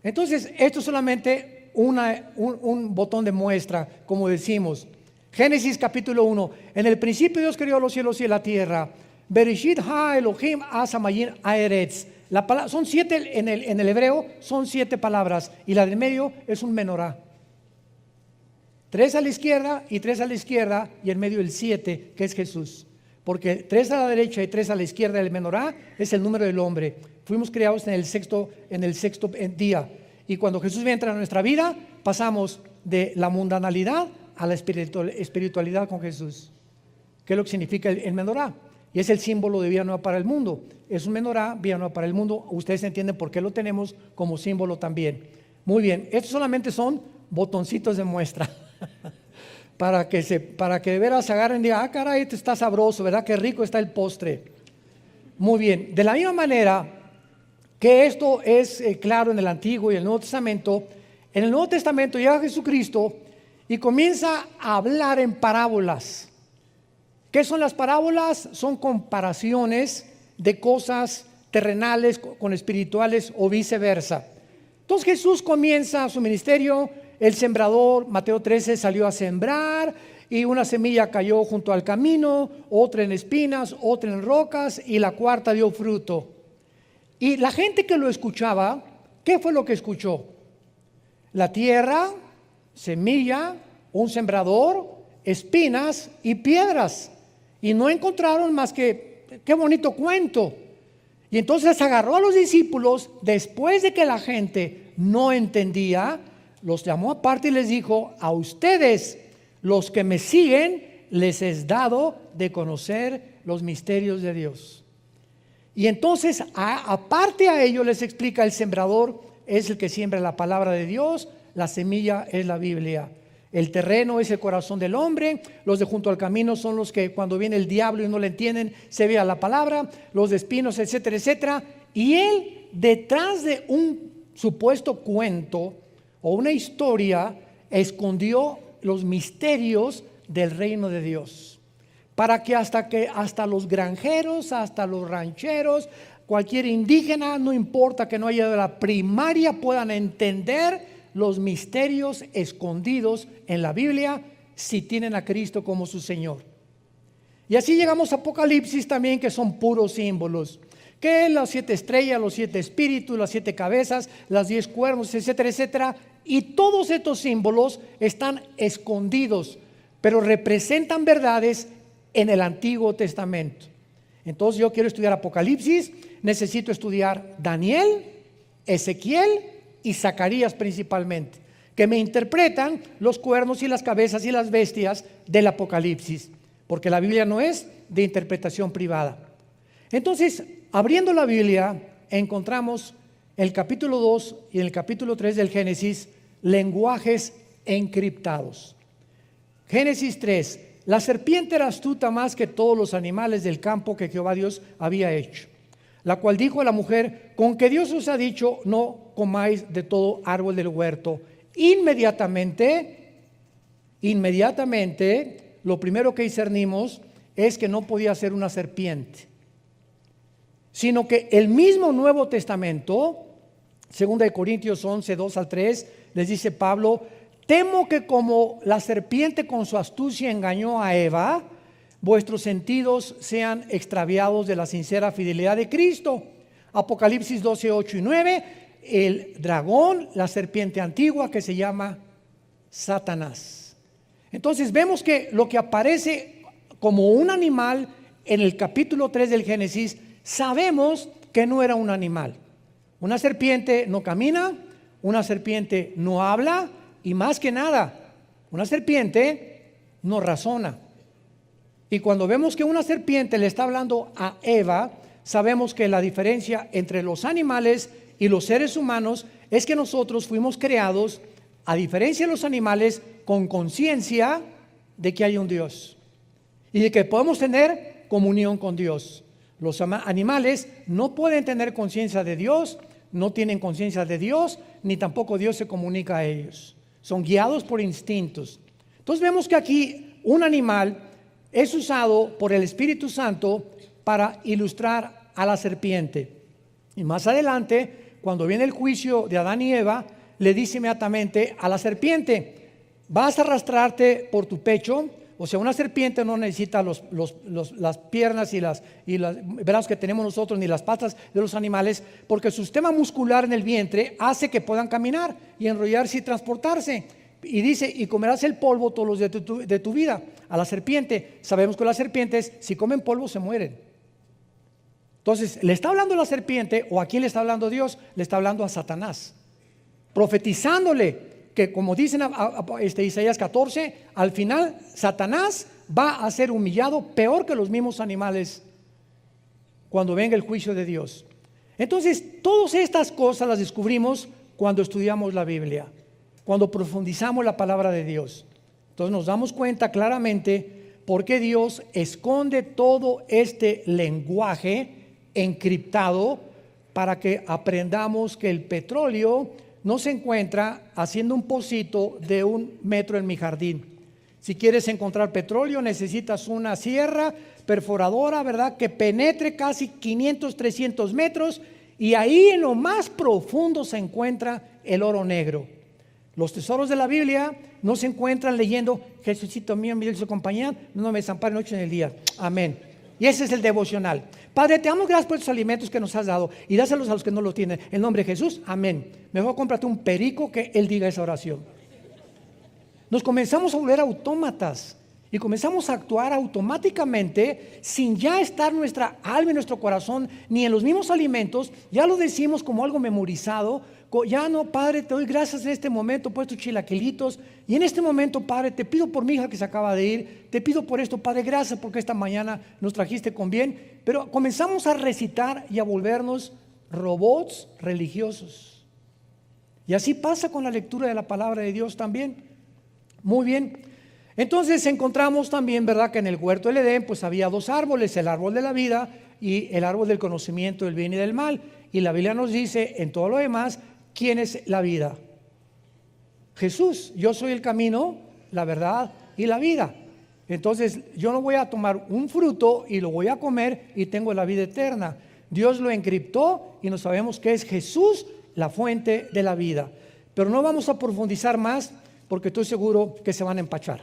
Entonces, esto es solamente un botón de muestra, como decimos. Génesis capítulo 1. En el principio Dios creó los cielos y la tierra. Bereshit ha Elohim asamayin aeretz. Son 7 en el hebreo, son 7 palabras. Y la del medio es un menorá. 3 a la izquierda y 3 a la izquierda, y en medio el 7, que es Jesús. Porque 3 a la derecha y 3 a la izquierda del menorá es el número del hombre. Fuimos creados en el sexto día. Y cuando Jesús entra en nuestra vida, pasamos de la mundanalidad a la espiritualidad con Jesús. ¿Qué es lo que significa el menorá? Y es el símbolo de vida nueva para el mundo. Es un menorá, vida nueva para el mundo. Ustedes entienden por qué lo tenemos como símbolo también. Muy bien, estos solamente son botoncitos de muestra. para que de veras se agarren y digan, ah, caray, esto está sabroso, ¿verdad? Qué rico está el postre. Muy bien, de la misma manera que esto es claro en el Antiguo y el Nuevo Testamento, en el Nuevo Testamento llega Jesucristo y comienza a hablar en parábolas. ¿Qué son las parábolas? Son comparaciones de cosas terrenales con espirituales o viceversa. Entonces Jesús comienza su ministerio. El sembrador, Mateo 13, salió a sembrar y una semilla cayó junto al camino, otra en espinas, otra en rocas y la cuarta dio fruto. Y la gente que lo escuchaba, ¿qué fue lo que escuchó? La tierra, semilla, un sembrador, espinas y piedras. Y no encontraron más que, qué bonito cuento. Y entonces agarró a los discípulos después de que la gente no entendía. Los llamó aparte y les dijo, a ustedes, los que me siguen, les es dado de conocer los misterios de Dios. Y entonces, aparte a ello, les explica, el sembrador es el que siembra la palabra de Dios, la semilla es la Biblia. El terreno es el corazón del hombre, los de junto al camino son los que cuando viene el diablo y no le entienden, se vea la palabra, los de espinos, etcétera, etcétera. Y él, detrás de un supuesto cuento o una historia, escondió los misterios del reino de Dios, para que hasta los granjeros, hasta los rancheros, cualquier indígena, no importa que no haya de la primaria, puedan entender los misterios escondidos en la Biblia si tienen a Cristo como su Señor. Y así llegamos a Apocalipsis también, que son puros símbolos. Que las 7 estrellas, los 7 espíritus, las 7 cabezas, las 10 cuernos, etcétera, etcétera. Y todos estos símbolos están escondidos, pero representan verdades en el Antiguo Testamento. Entonces yo quiero estudiar Apocalipsis, necesito estudiar Daniel, Ezequiel y Zacarías principalmente, que me interpretan los cuernos y las cabezas y las bestias del Apocalipsis, porque la Biblia no es de interpretación privada. Entonces, abriendo la Biblia, encontramos el capítulo 2 y el capítulo 3 del Génesis, lenguajes encriptados. Génesis 3, la serpiente era astuta más que todos los animales del campo que Jehová Dios había hecho, la cual dijo a la mujer, con que Dios os ha dicho, no comáis de todo árbol del huerto. Inmediatamente, lo primero que discernimos es que no podía ser una serpiente, sino que el mismo Nuevo Testamento, 2 Corintios 11, 2 al 3, les dice Pablo, temo que como la serpiente con su astucia engañó a Eva, vuestros sentidos sean extraviados de la sincera fidelidad de Cristo. Apocalipsis 12, 8 y 9, el dragón, la serpiente antigua que se llama Satanás. Entonces vemos que lo que aparece como un animal en el capítulo 3 del Génesis, sabemos que no era un animal. Una serpiente no camina, una serpiente no habla y más que nada, una serpiente no razona. Y cuando vemos que una serpiente le está hablando a Eva, sabemos que la diferencia entre los animales y los seres humanos es que nosotros fuimos creados, a diferencia de los animales, con conciencia de que hay un Dios y de que podemos tener comunión con Dios. Los animales no pueden tener conciencia de Dios, no tienen conciencia de Dios, ni tampoco Dios se comunica a ellos. Son guiados por instintos. Entonces vemos que aquí un animal es usado por el Espíritu Santo para ilustrar a la serpiente. Y más adelante, cuando viene el juicio de Adán y Eva, le dice inmediatamente a la serpiente: vas a arrastrarte por tu pecho. O sea, una serpiente no necesita las piernas y los brazos que tenemos nosotros, ni las patas de los animales, porque su sistema muscular en el vientre hace que puedan caminar y enrollarse y transportarse. Y dice: y comerás el polvo todos los días de tu vida. A la serpiente, sabemos que las serpientes, si comen polvo, se mueren. Entonces, ¿le está hablando a la serpiente o a quién le está hablando Dios? Le está hablando a Satanás, profetizándole que, como dicen Isaías 14, al final Satanás va a ser humillado peor que los mismos animales cuando venga el juicio de Dios. Entonces, todas estas cosas las descubrimos cuando estudiamos la Biblia, cuando profundizamos la palabra de Dios. Entonces nos damos cuenta claramente por qué Dios esconde todo este lenguaje encriptado, para que aprendamos que el petróleo no se encuentra haciendo un pocito de 1 metro en mi jardín. Si quieres encontrar petróleo, necesitas una sierra perforadora, ¿verdad?, que penetre casi 500, 300 metros, y ahí en lo más profundo se encuentra el oro negro. Los tesoros de la Biblia no se encuentran leyendo: Jesucito mío, mi dulce compañía, no me desampare noche en el día. Amén. Y ese es el devocional. Padre, te damos gracias por estos alimentos que nos has dado, y dáselos a los que no los tienen. En nombre de Jesús, amén. Mejor cómprate un perico que él diga esa oración. Nos comenzamos a volver autómatas y comenzamos a actuar automáticamente sin ya estar nuestra alma y nuestro corazón ni en los mismos alimentos. Ya lo decimos como algo memorizado. Ya no, Padre, te doy gracias en este momento por estos chilaquilitos, y en este momento, Padre, te pido por mi hija que se acaba de ir, te pido por esto, Padre, gracias porque esta mañana nos trajiste con bien. Pero comenzamos a recitar y a volvernos robots religiosos, y así pasa con la lectura de la palabra de Dios también. Muy bien, entonces encontramos también, ¿verdad?, que en el huerto del Edén pues había 2 árboles: el árbol de la vida y el árbol del conocimiento del bien y del mal. Y la Biblia nos dice en todo lo demás: ¿quién es la vida? Jesús. Yo soy el camino, la verdad y la vida. Entonces yo no voy a tomar un fruto y lo voy a comer y tengo la vida eterna. Dios lo encriptó y no sabemos que es Jesús la fuente de la vida. Pero no vamos a profundizar más, porque estoy seguro que se van a empachar.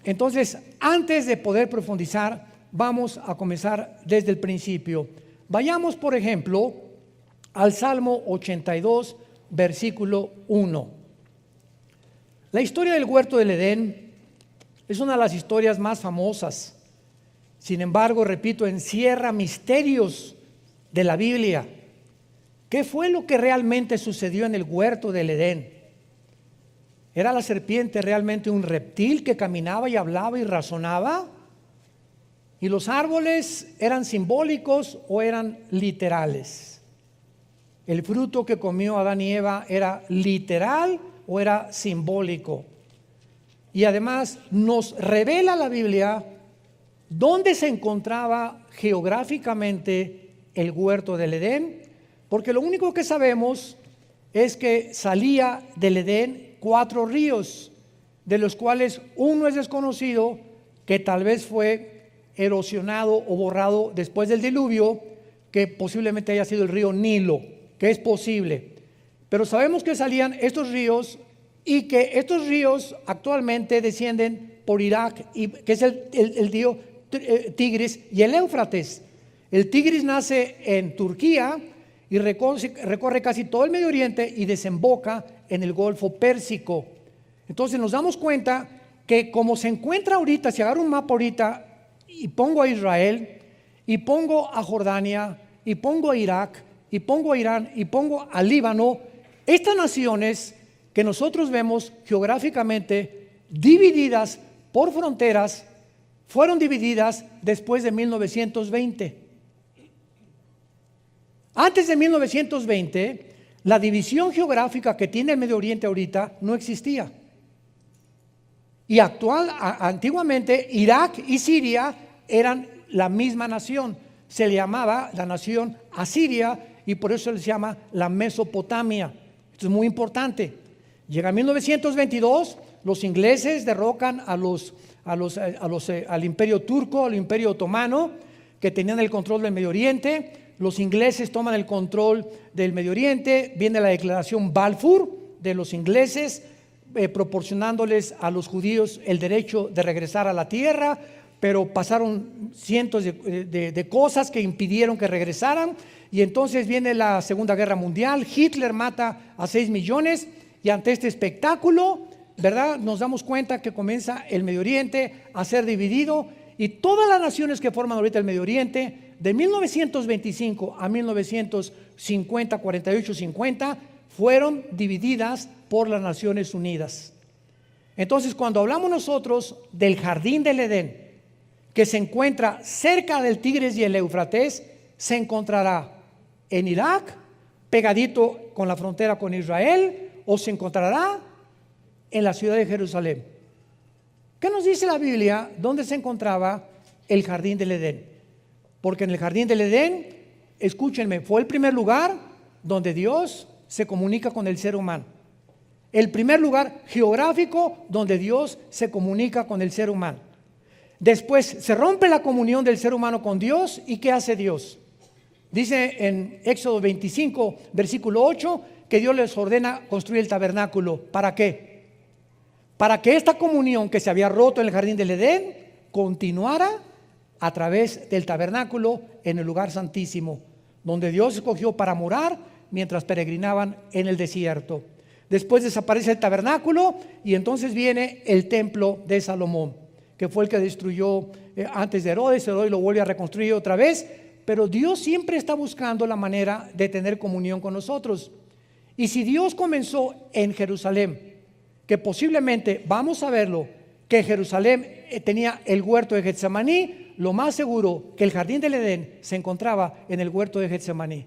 Entonces, antes de poder profundizar, vamos a comenzar desde el principio. Vayamos, por ejemplo, al Salmo 82, versículo 1. La historia del huerto del Edén es una de las historias más famosas. Sin embargo, repito, encierra misterios de la Biblia. ¿Qué fue lo que realmente sucedió en el huerto del Edén? ¿Era la serpiente realmente un reptil que caminaba y hablaba y razonaba? ¿Y los árboles eran simbólicos o eran literales? ¿El fruto que comió Adán y Eva era literal o era simbólico? Y además nos revela la Biblia dónde se encontraba geográficamente el huerto del Edén, porque lo único que sabemos es que salía del Edén 4 ríos, de los cuales uno es desconocido, que tal vez fue erosionado o borrado después del diluvio, que posiblemente haya sido el río Nilo, que es posible. Pero sabemos que salían estos ríos, y que estos ríos actualmente descienden por Irak, y que es el río Tigris y el Éufrates. El Tigris nace en Turquía y recorre casi todo el Medio Oriente y desemboca en el Golfo Pérsico. Entonces nos damos cuenta que, como se encuentra ahorita, si agarro un mapa ahorita y pongo a Israel, y pongo a Jordania, y pongo a Irak, y pongo a Irán, y pongo a Líbano, estas naciones que nosotros vemos geográficamente divididas por fronteras, fueron divididas después de 1920. Antes de 1920, la división geográfica que tiene el Medio Oriente ahorita no existía. Y antiguamente Irak y Siria eran la misma nación. Se le llamaba la nación Asiria, y por eso se llama la Mesopotamia. Esto es muy importante. Llega 1922, los ingleses derrocan al imperio turco, al imperio otomano, que tenían el control del Medio Oriente. los ingleses toman el control del Medio Oriente, viene la declaración Balfour de los ingleses, proporcionándoles a los judíos el derecho de regresar a la tierra, pero pasaron cientos de cosas que impidieron que regresaran, y entonces viene la Segunda Guerra Mundial. Hitler mata a 6 millones, y ante este espectáculo, ¿verdad?, nos damos cuenta que comienza el Medio Oriente a ser dividido, y todas las naciones que forman ahorita el Medio Oriente, de 1925 a 1950, 48, 50, fueron divididas por las Naciones Unidas. Entonces, cuando hablamos nosotros del Jardín del Edén, que se encuentra cerca del Tigris y el Éufrates, se encontrará en Irak, pegadito con la frontera con Israel, o se encontrará en la ciudad de Jerusalén. ¿Qué nos dice la Biblia? ¿Dónde se encontraba el Jardín del Edén? Porque en el Jardín del Edén, escúchenme, fue el primer lugar donde Dios se comunica con el ser humano. El primer lugar geográfico donde Dios se comunica con el ser humano. Después se rompe la comunión del ser humano con Dios, ¿y qué hace Dios? Dice en Éxodo 25, versículo 8, que Dios les ordena construir el tabernáculo. ¿Para qué? Para que esta comunión que se había roto en el Jardín del Edén continuara a través del tabernáculo en el lugar santísimo, donde Dios escogió para morar mientras peregrinaban en el desierto. Después desaparece el tabernáculo, y entonces viene el templo de Salomón, que fue el que destruyó antes de Herodes. Herodes lo vuelve a reconstruir otra vez, pero Dios siempre está buscando la manera de tener comunión con nosotros. Y si Dios comenzó en Jerusalén, que posiblemente, vamos a verlo, que Jerusalén tenía el huerto de Getsemaní, lo más seguro que el Jardín del Edén se encontraba en el huerto de Getsemaní.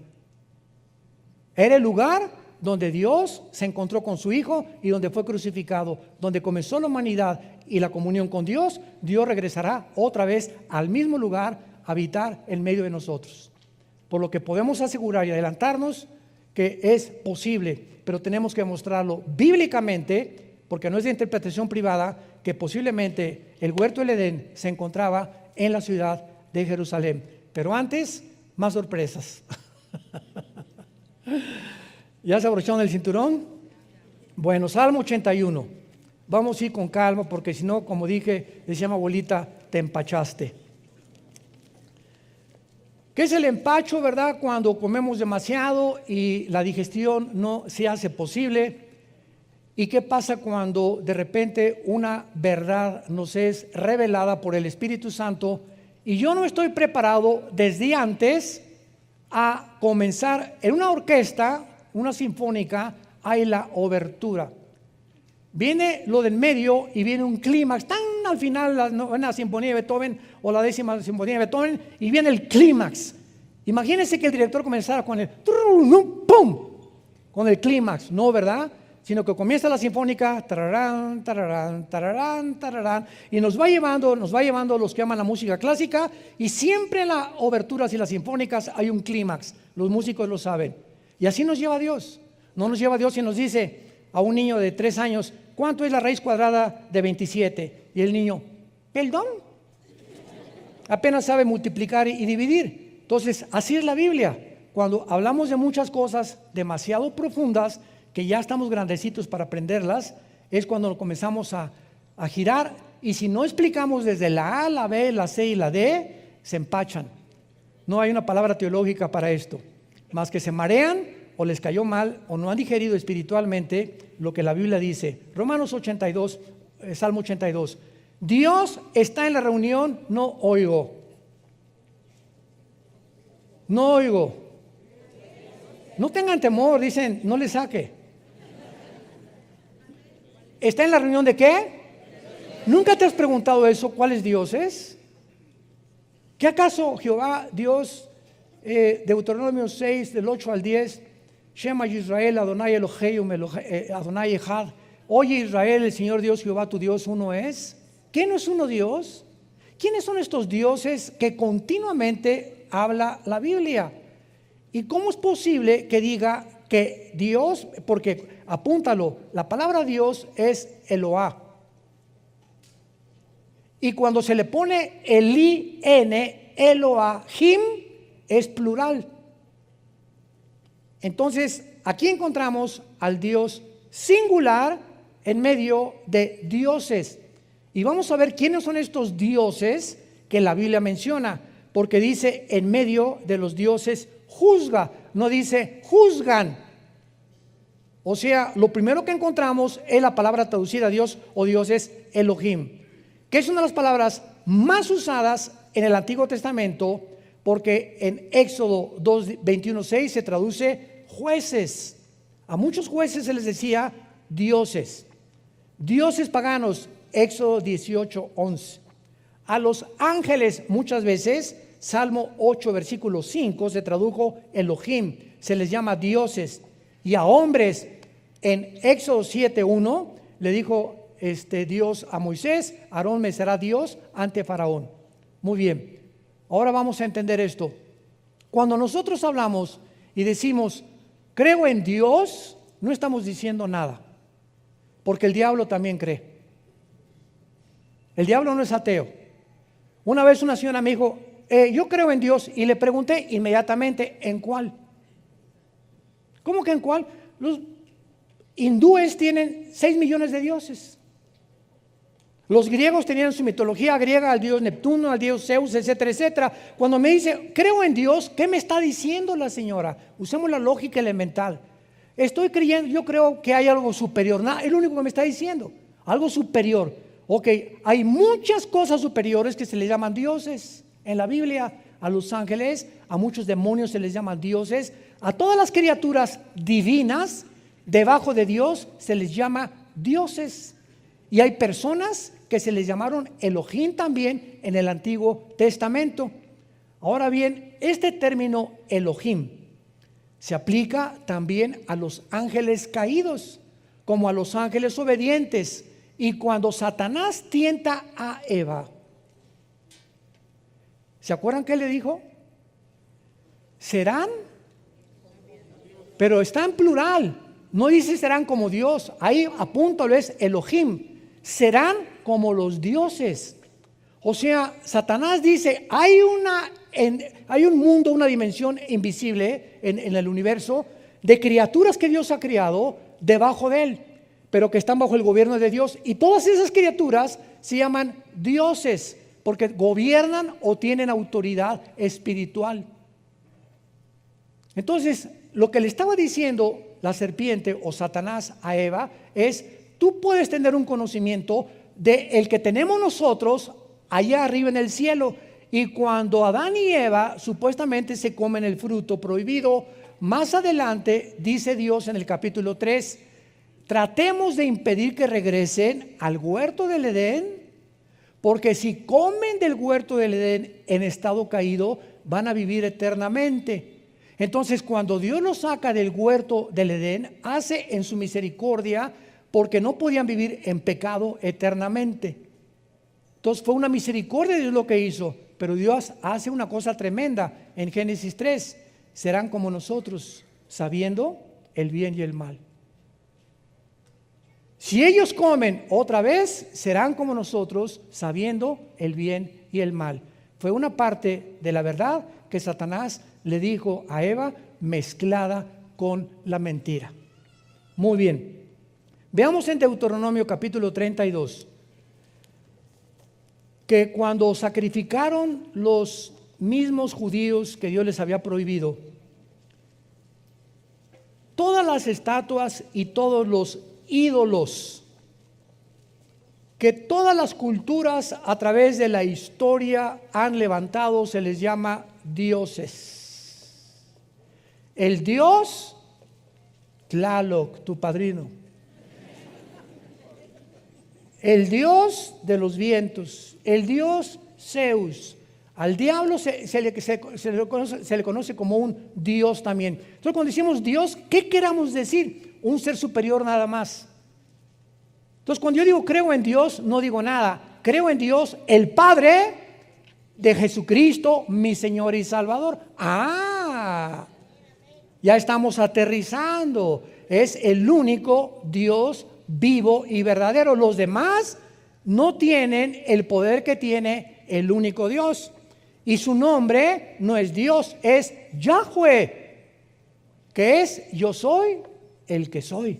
Era el lugar donde Dios se encontró con su Hijo y donde fue crucificado, donde comenzó la humanidad y la comunión con Dios. Dios regresará otra vez al mismo lugar a habitar en medio de nosotros. Por lo que podemos asegurar y adelantarnos que es posible, pero tenemos que demostrarlo bíblicamente, porque no es de interpretación privada, que posiblemente el huerto del Edén se encontraba en la ciudad de Jerusalén. Pero antes, más sorpresas. ¿Ya se abrocharon el cinturón? Bueno, Salmo 81. Vamos a ir con calma, porque si no, como dije, decía mi abuelita, te empachaste. ¿Qué es el empacho, verdad? Cuando comemos demasiado y la digestión no se hace posible. ¿Y qué pasa cuando de repente una verdad nos es revelada por el Espíritu Santo y yo no estoy preparado desde antes a comenzar en una orquesta, una sinfónica? Hay la obertura. Viene lo del medio y viene un clímax, tan al final, la novena sinfonía de Beethoven o la 10ª sinfonía de Beethoven, y viene el clímax. Imagínense que el director comenzara con el ¡pum! Con el clímax, no, ¿verdad? Sino que comienza la sinfónica, tararán, tararán, tararán, tararán, y nos va llevando los que aman la música clásica, y siempre en las oberturas y las sinfónicas hay un clímax. Los músicos lo saben. Y así nos lleva Dios. No nos lleva Dios y nos dice a un niño de 3 años, ¿cuánto es la raíz cuadrada de 27? Y el niño, ¿perdón? Apenas sabe multiplicar y dividir. Entonces, así es la Biblia. Cuando hablamos de muchas cosas demasiado profundas, que ya estamos grandecitos para aprenderlas, es cuando comenzamos a girar, y si no explicamos desde la A, la B, la C y la D, se empachan. No hay una palabra teológica para esto, más que se marean o les cayó mal o no han digerido espiritualmente lo que la Biblia dice. Romanos 82, Salmo 82. Dios está en la reunión, no oigo. No oigo. No tengan temor, dicen, no le saque. ¿Está en la reunión de qué? ¿Nunca te has preguntado eso? ¿Cuáles dioses? ¿Qué acaso Jehová, Dios, Deuteronomio 6, del 8 al 10, Shema Yisrael, Adonai Eloheinu, Adonai Echad, oye Israel, el Señor Dios, Jehová tu Dios, uno es? ¿Qué no es uno Dios? ¿Quiénes son estos dioses que continuamente habla la Biblia? ¿Y cómo es posible que diga que Dios, porque apúntalo, la palabra Dios es Eloah, y cuando se le pone el I-N, Elohim, es plural, Entonces, aquí encontramos al Dios singular en medio de dioses. Y vamos a ver quiénes son estos dioses que la Biblia menciona, porque dice en medio de los dioses juzga, no dice juzgan. O sea, lo primero que encontramos es la palabra traducida a Dios o Dios es Elohim, que es una de las palabras más usadas en el Antiguo Testamento, porque en Éxodo 2:21-6 se traduce jueces. A muchos jueces se les decía dioses. Dioses paganos, Éxodo 18:11. A los ángeles muchas veces, Salmo 8 versículo 5 se tradujo Elohim, se les llama dioses. Y a hombres en Éxodo 7:1 le dijo Dios a Moisés: Aarón me será Dios ante Faraón. Muy bien, ahora vamos a entender esto. Cuando nosotros hablamos y decimos creo en Dios, no estamos diciendo nada, porque el diablo también cree. El diablo no es ateo. Una vez una señora me dijo, yo creo en Dios, y le pregunté inmediatamente, ¿en cuál? ¿Cómo que en cuál? Los hindúes tienen 6 millones de dioses. Los griegos tenían su mitología griega al dios Neptuno, al dios Zeus, etcétera, etcétera. Cuando me dice, creo en Dios, ¿qué me está diciendo la señora? Usemos la lógica elemental. Estoy creyendo, yo creo que hay algo superior. Nada, es lo único que me está diciendo, algo superior. Ok, hay muchas cosas superiores que se les llaman dioses en la Biblia. A los ángeles, a muchos demonios se les llaman dioses. A todas las criaturas divinas debajo de Dios se les llama dioses. Y hay personas que se les llamaron Elohim también en el Antiguo Testamento. Ahora bien, este término Elohim se aplica también a los ángeles caídos, como a los ángeles obedientes. Y cuando Satanás tienta a Eva, ¿se acuerdan qué le dijo? Serán, pero está en plural, no dice serán como Dios, ahí apúntalo, es Elohim, serán como los dioses. O sea, Satanás dice, hay un mundo, una dimensión invisible en el universo de criaturas que Dios ha creado debajo de él, pero que están bajo el gobierno de Dios, y todas esas criaturas se llaman dioses porque gobiernan o tienen autoridad espiritual. Entonces, lo que le estaba diciendo la serpiente o Satanás a Eva es: tú puedes tener un conocimiento de el que tenemos nosotros allá arriba en el cielo. Y cuando Adán y Eva supuestamente se comen el fruto prohibido, más adelante dice Dios en el capítulo 3, tratemos de impedir que regresen al huerto del Edén, porque si comen del huerto del Edén en estado caído, van a vivir eternamente. Entonces, cuando Dios los saca del huerto del Edén, hace en su misericordia, porque no podían vivir en pecado eternamente. Entonces fue una misericordia de Dios lo que hizo, pero Dios hace una cosa tremenda en Génesis 3, serán como nosotros, sabiendo el bien y el mal. Si ellos comen otra vez, serán como nosotros, sabiendo el bien y el mal. Fue una parte de la verdad que Satanás le dijo a Eva, mezclada con la mentira. Muy bien, veamos en Deuteronomio capítulo 32, que cuando sacrificaron los mismos judíos que Dios les había prohibido, todas las estatuas y todos los ídolos que todas las culturas a través de la historia han levantado, se les llama dioses. El dios Tlaloc, tu padrino, el dios de los vientos, el dios Zeus. Al diablo se le conoce como un dios también. Entonces, cuando decimos Dios, ¿qué queramos decir? Un ser superior nada más. Entonces, cuando yo digo creo en Dios, no digo nada. Creo en Dios, el Padre de Jesucristo, mi Señor y Salvador. Ya estamos aterrizando. Es el único Dios vivo y verdadero. Los demás no tienen el poder que tiene el único Dios. Y su nombre no es Dios, es Yahweh, que es yo soy el que soy.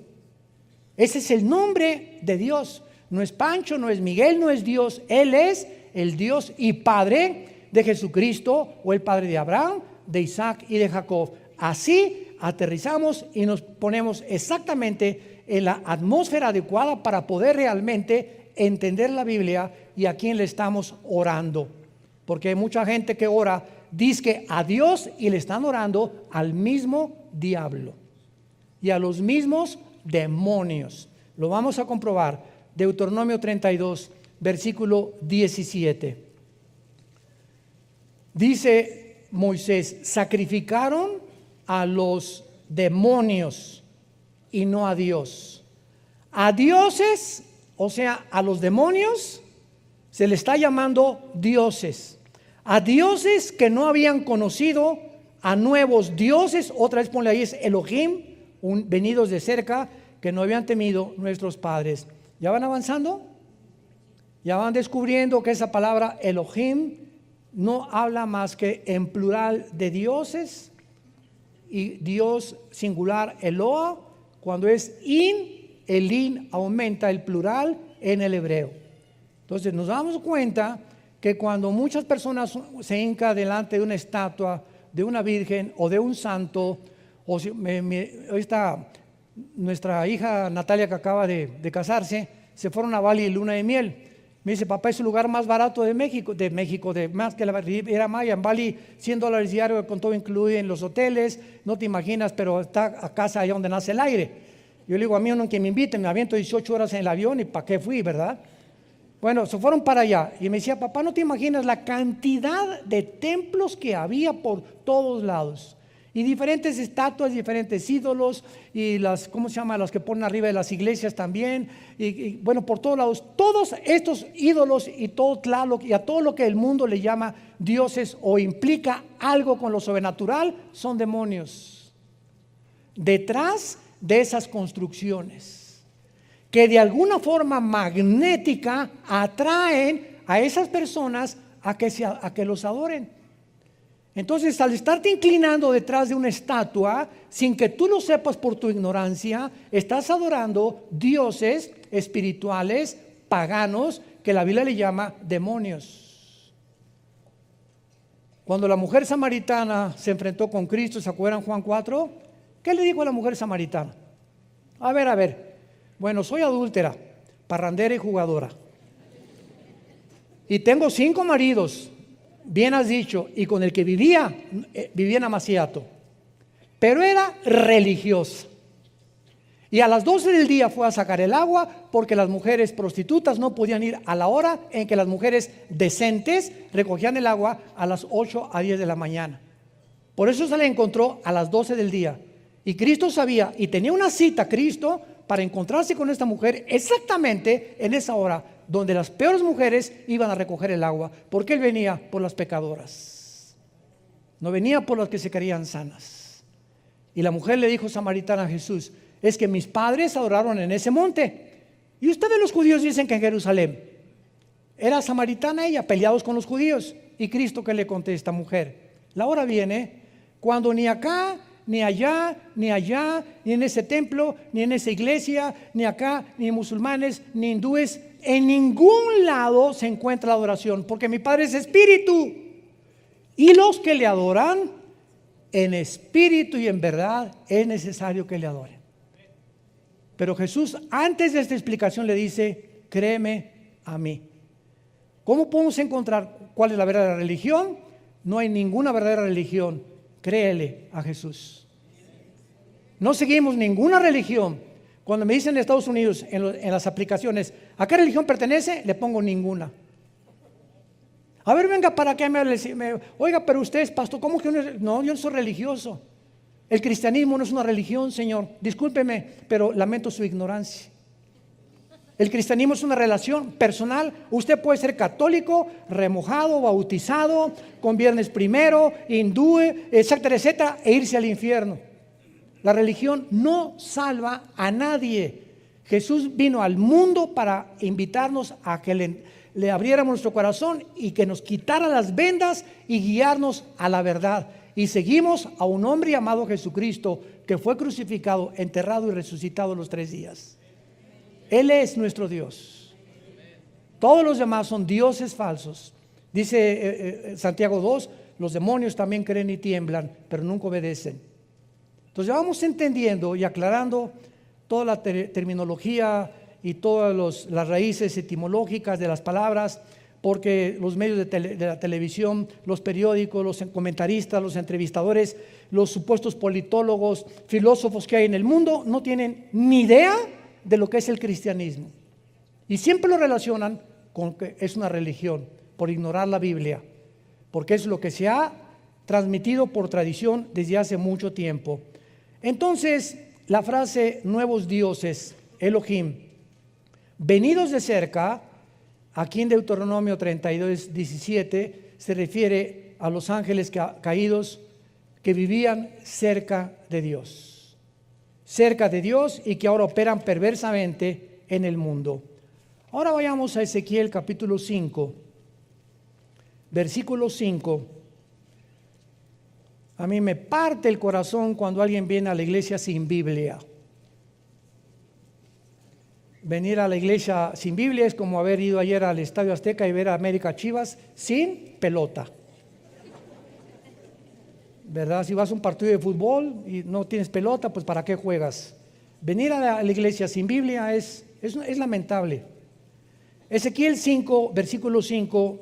Ese es el nombre de Dios. No es Pancho, no es Miguel, no es Dios. Él es el Dios y Padre de Jesucristo, o el Padre de Abraham, de Isaac y de Jacob. Así aterrizamos y nos ponemos exactamente en la atmósfera adecuada para poder realmente entender la Biblia y a quién le estamos orando. Porque hay mucha gente que ora, dice a Dios, y le están orando al mismo diablo y a los mismos demonios. Lo vamos a comprobar. Deuteronomio 32, versículo 17. Dice Moisés: sacrificaron a los demonios y no a Dios. A dioses, o sea, a los demonios, se le está llamando dioses. A dioses que no habían conocido, a nuevos dioses, otra vez ponle ahí, es Elohim, venidos de cerca, que no habían temido nuestros padres. ¿Ya van avanzando? ¿Ya van descubriendo que esa palabra Elohim no habla más que en plural de dioses, y Dios singular Eloa? Cuando es el in aumenta el plural en el hebreo. Entonces nos damos cuenta que cuando muchas personas se hincan delante de una estatua, de una virgen o de un santo, o si, nuestra hija Natalia, que acaba de casarse, se fueron a Bali en luna de miel. Me dice: papá, es el lugar más barato de México, de más que la Riviera Maya. En Bali, $100 diarios con todo incluido en los hoteles, no te imaginas, pero está a casa allá donde nace el aire. Yo le digo: a mí no, que me inviten, me aviento 18 horas en el avión y ¿para qué fui, verdad? Bueno, se fueron para allá y me decía: papá, no te imaginas la cantidad de templos que había por todos lados, y diferentes estatuas, diferentes ídolos, y las, ¿cómo se llama?, las que ponen arriba de las iglesias también, y bueno, por todos lados, todos estos ídolos y todo Tlaloc y a todo lo que el mundo le llama dioses o implica algo con lo sobrenatural, son demonios detrás de esas construcciones, que de alguna forma magnética atraen a esas personas a que los adoren. Entonces, al estarte inclinando detrás de una estatua, sin que tú lo sepas por tu ignorancia, estás adorando dioses espirituales, paganos, que la Biblia le llama demonios. Cuando la mujer samaritana se enfrentó con Cristo, ¿se acuerdan Juan 4? ¿Qué le dijo a la mujer samaritana? A ver, bueno, soy adúltera, parrandera y jugadora, y tengo 5 maridos. Bien has dicho, y con el que vivía en Amaciato, pero era religiosa. Y a las 12 del día fue a sacar el agua, porque las mujeres prostitutas no podían ir a la hora en que las mujeres decentes recogían el agua, a las 8 a 10 de la mañana. Por eso se le encontró a las 12 del día. Y Cristo sabía, y tenía una cita Cristo para encontrarse con esta mujer exactamente en esa hora, donde las peores mujeres iban a recoger el agua, porque Él venía por las pecadoras, no venía por las que se creían sanas. Y la mujer le dijo samaritana a Jesús: es que mis padres adoraron en ese monte, y ustedes los judíos dicen que en Jerusalén. Era samaritana ella, peleados con los judíos. Y Cristo, ¿qué le contesta? mujer, la hora viene cuando ni acá, ni allá, ni allá, ni en ese templo, ni en esa iglesia, ni acá, ni musulmanes, ni hindúes, en ningún lado se encuentra la adoración, porque mi Padre es espíritu, y los que le adoran en espíritu y en verdad es necesario que le adoren. Pero Jesús, antes de esta explicación, le dice: créeme a mí. ¿Cómo podemos encontrar cuál es la verdadera religión? No hay ninguna verdadera religión. Créele a Jesús. No seguimos ninguna religión. Cuando me dicen en Estados Unidos, en las aplicaciones, ¿a qué religión pertenece?, le pongo ninguna. A ver, venga, ¿para qué oiga, pero usted es pastor? ¿Cómo que no? Yo no soy religioso. El cristianismo no es una religión, señor. Discúlpeme, pero lamento su ignorancia. El cristianismo es una relación personal. Usted puede ser católico, remojado, bautizado, con viernes primero, hindú, etcétera, etcétera, e irse al infierno. La religión no salva a nadie. Jesús vino al mundo para invitarnos a que le abriéramos nuestro corazón y que nos quitara las vendas y guiarnos a la verdad. Y seguimos a un hombre llamado Jesucristo, que fue crucificado, enterrado y resucitado los 3 días. Él es nuestro Dios. Todos los demás son dioses falsos. Dice Santiago 2, los demonios también creen y tiemblan, pero nunca obedecen. Entonces vamos entendiendo y aclarando toda la terminología y todas las raíces etimológicas de las palabras, porque los medios de la televisión, los periódicos, los comentaristas, los entrevistadores, los supuestos politólogos, filósofos que hay en el mundo no tienen ni idea de lo que es el cristianismo. Y siempre lo relacionan con que es una religión, por ignorar la Biblia, porque es lo que se ha transmitido por tradición desde hace mucho tiempo. Entonces, la frase nuevos dioses, Elohim, venidos de cerca, aquí en Deuteronomio 32, 17, se refiere a los ángeles caídos que vivían cerca de Dios y que ahora operan perversamente en el mundo. Ahora vayamos a Ezequiel capítulo 5, versículo 5. A mí me parte el corazón cuando alguien viene a la iglesia sin Biblia. Venir a la iglesia sin Biblia es como haber ido ayer al Estadio Azteca y ver a América Chivas sin pelota. ¿Verdad? Si vas a un partido de fútbol y no tienes pelota, pues ¿para qué juegas? Venir a la iglesia sin Biblia es lamentable. Ezequiel 5, versículo 5,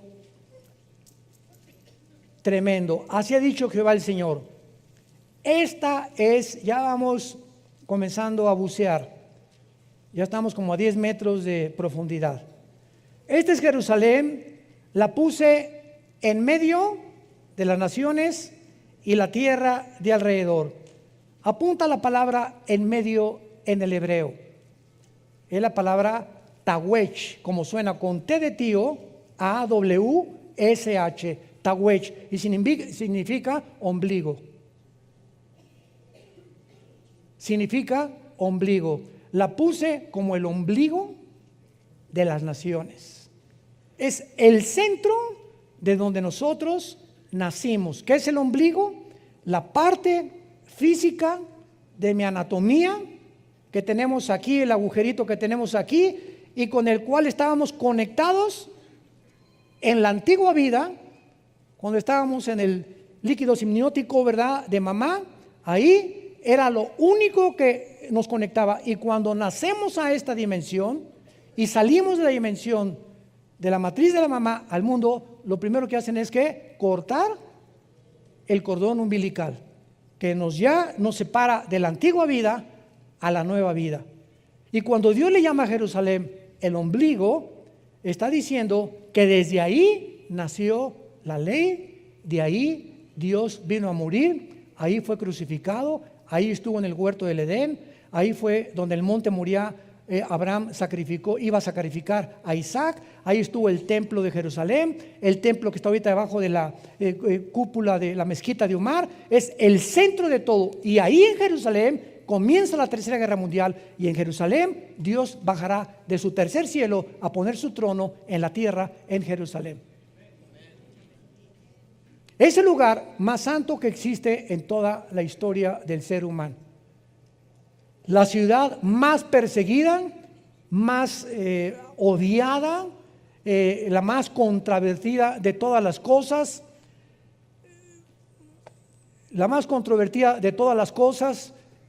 tremendo. Así ha dicho Jehová el Señor. Ya vamos comenzando a bucear. Ya estamos como a 10 metros de profundidad. Esta es Jerusalén, la puse en medio de las naciones y la tierra de alrededor. Apunta la palabra en medio en el hebreo. Es la palabra Tawech, como suena con T de tío, A-W-S-H, Tawech, y significa ombligo. Significa ombligo. La puse como el ombligo de las naciones. Es el centro de donde nosotros nacimos. ¿Qué es el ombligo? La parte física de mi anatomía que tenemos aquí, el agujerito que tenemos aquí, y con el cual estábamos conectados en la antigua vida, cuando estábamos en el líquido simniótico, ¿verdad?, de mamá. Ahí era lo único que nos conectaba, y cuando nacemos a esta dimensión y salimos de la dimensión de la matriz de la mamá al mundo, lo primero que hacen es que cortar el cordón umbilical que nos separa de la antigua vida a la nueva vida. Y cuando Dios le llama a Jerusalén el ombligo, está diciendo que desde ahí nació la ley, de ahí Dios vino a morir, ahí fue crucificado, ahí estuvo en el huerto del Edén. Ahí fue donde el monte Moría, Abraham iba a sacrificar a Isaac. Ahí estuvo el templo de Jerusalén, el templo que está ahorita debajo de la cúpula de la mezquita de Omar. Es el centro de todo. Y ahí en Jerusalén comienza la tercera guerra mundial. Y en Jerusalén Dios bajará de su tercer cielo a poner su trono en la tierra en Jerusalén. Es el lugar más santo que existe en toda la historia del ser humano. La ciudad más perseguida, más odiada, la más controvertida de todas las cosas,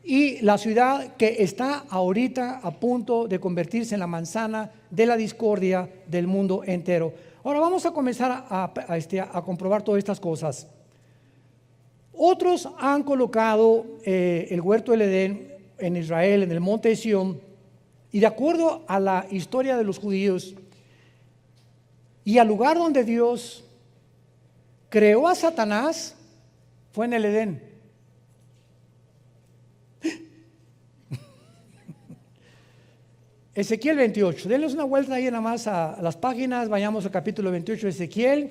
y la ciudad que está ahorita a punto de convertirse en la manzana de la discordia del mundo entero. Ahora vamos a comenzar a comprobar todas estas cosas. Otros han colocado el huerto del Edén en Israel, en el monte de Sión, y de acuerdo a la historia de los judíos y al lugar donde Dios creó a Satanás, fue en el Edén. Ezequiel 28, denles una vuelta ahí nada más a las páginas, vayamos al capítulo 28 de Ezequiel.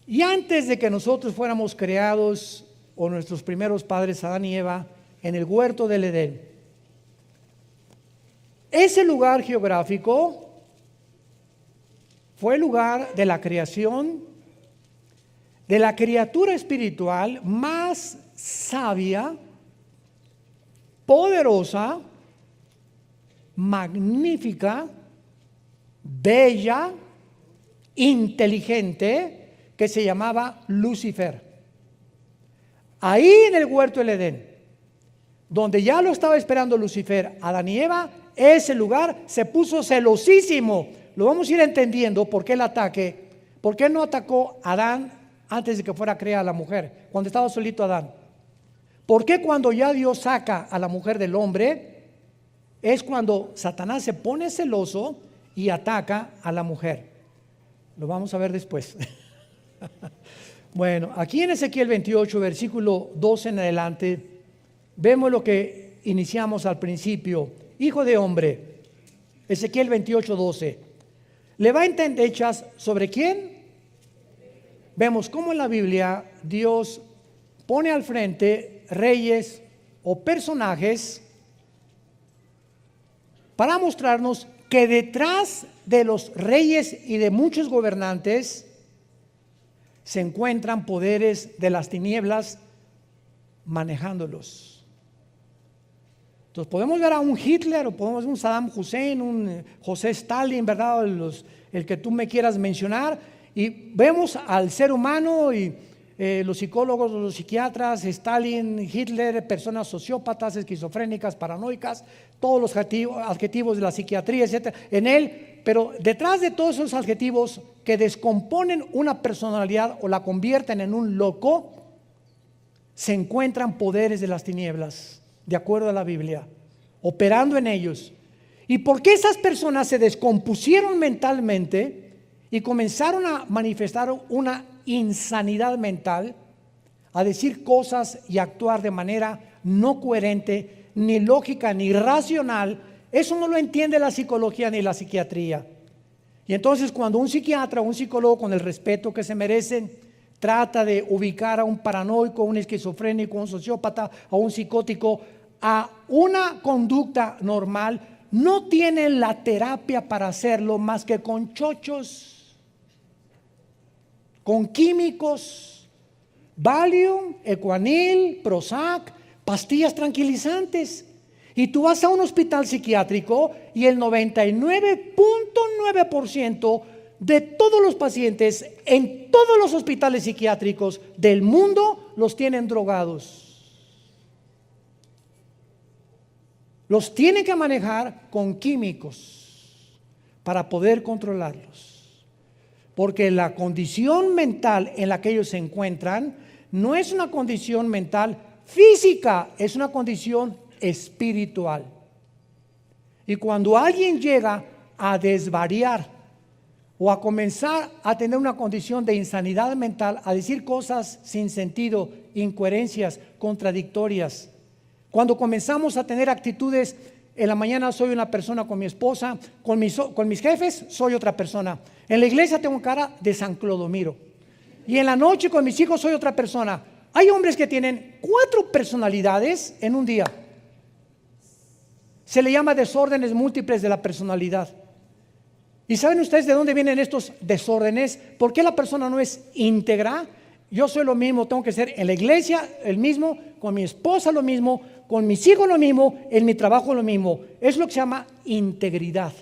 Y antes de que nosotros fuéramos creados, o nuestros primeros padres Adán y Eva, en el huerto del Edén, ese lugar geográfico fue el lugar de la creación de la criatura espiritual más sabia poderosa, magnífica, bella, inteligente, que se llamaba Lucifer. Ahí en el huerto del Edén, donde ya lo estaba esperando Lucifer, Adán y Eva, ese lugar se puso celosísimo. Lo vamos a ir entendiendo por qué el ataque, por qué no atacó a Adán antes de que fuera creada la mujer, cuando estaba solito Adán. ¿Por qué cuando ya Dios saca a la mujer del hombre, es cuando Satanás se pone celoso y ataca a la mujer? Lo vamos a ver después. Bueno, aquí en Ezequiel 28, versículo 12 en adelante, vemos lo que iniciamos al principio. Hijo de hombre, Ezequiel 28, 12. ¿Levanta endechas sobre quién? Vemos cómo en la Biblia Dios pone al frente reyes o personajes para mostrarnos que detrás de los reyes y de muchos gobernantes se encuentran poderes de las tinieblas manejándolos. Entonces podemos ver a un Hitler, o podemos ver un Saddam Hussein, un José Stalin, ¿verdad? El que tú me quieras mencionar, y vemos al ser humano y los psicólogos, los psiquiatras, Stalin, Hitler, personas sociópatas, esquizofrénicas, paranoicas, todos los adjetivos de la psiquiatría, etcétera, en él. Pero detrás de todos esos adjetivos que descomponen una personalidad o la convierten en un loco, se encuentran poderes de las tinieblas, de acuerdo a la Biblia, operando en ellos. ¿Y por qué esas personas se descompusieron mentalmente y comenzaron a manifestar una insanidad mental, a decir cosas y actuar de manera no coherente, ni lógica, ni racional? Eso no lo entiende la psicología ni la psiquiatría. Y entonces cuando un psiquiatra o un psicólogo, con el respeto que se merecen, trata de ubicar a un paranoico, a un esquizofrénico, a un sociópata, a un psicótico a una conducta normal, no tienen la terapia para hacerlo más que con chochos, con químicos, Valium, Equanil, Prozac, pastillas tranquilizantes. Y tú vas a un hospital psiquiátrico y el 99.9% de todos los pacientes en todos los hospitales psiquiátricos del mundo los tienen drogados. Los tienen que manejar con químicos para poder controlarlos. Porque la condición mental en la que ellos se encuentran no es una condición mental física, es una condición espiritual. Y cuando alguien llega a desvariar o a comenzar a tener una condición de insanidad mental, a decir cosas sin sentido, incoherencias, contradictorias, cuando comenzamos a tener actitudes, en la mañana soy una persona con mi esposa, con mis jefes soy otra persona, en la iglesia tengo cara de San Clodomiro, y en la noche con mis hijos soy otra persona. Hay hombres que tienen 4 personalidades en un día. Se le llama desórdenes múltiples de la personalidad. ¿Y saben ustedes de dónde vienen estos desórdenes? ¿Por qué la persona no es íntegra? Yo soy lo mismo, tengo que ser en la iglesia el mismo, con mi esposa lo mismo, con mis hijos lo mismo, en mi trabajo lo mismo. Es lo que se llama integridad.